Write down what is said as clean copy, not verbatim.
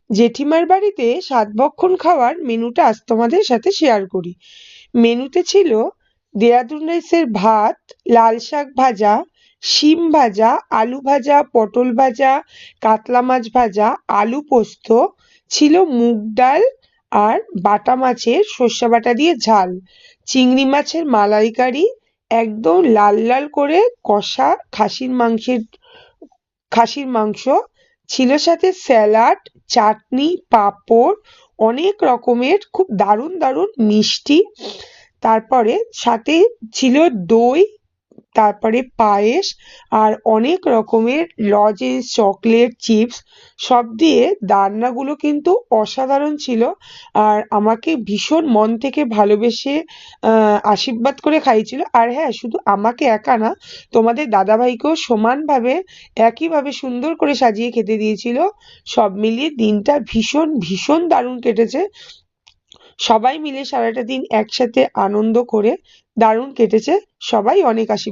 জেঠিমার বাড়িতে সাতভক্ষণ খাওয়ার মেনুটা আজ তোমাদের সাথে শেয়ার করি। মেনুতে ছিল দেরাদুন রাইসের ভাত, লাল শাক ভাজা, শিম ভাজা, আলু ভাজা, পটল ভাজা, কাতলা মাছ ভাজা, আলু পোস্ত, ছিল মুগ ডাল আর বাটা মাছের সর্ষে বাটা দিয়ে ঝাল, চিংড়ি মাছের মালাইকারি, একদম লাল লাল করে কষা খাসির মাংস, ছিল সাথে স্যালাড, চাটনি, পাঁপড়, অনেক রকমের খুব দারুণ দারুণ মিষ্টি, তারপরে সাথে ছিল দই, তারপরে পায়েস, আর অনেক রকমের লজেন্স, চকলেট, চিপস, সব দিয়ে রান্নাগুলো কিন্তু অসাধারণ ছিল। আর আমাকে ভীষণ মন থেকে ভালোবেসে আশীর্বাদ করে খাইয়েছিল। আর হ্যাঁ, শুধু আমাকে একা না, তোমাদের দাদাভাইকেও সমানভাবে একইভাবে সুন্দর করে সাজিয়ে খেতে দিয়েছিল। সব মিলিয়ে দিনটা ভীষণ ভীষণ দারুণ কেটেছে। সবাই মিলে সারাটা দিন একসাথে আনন্দ করে দারুণ কেটেছে। সবাই অনেক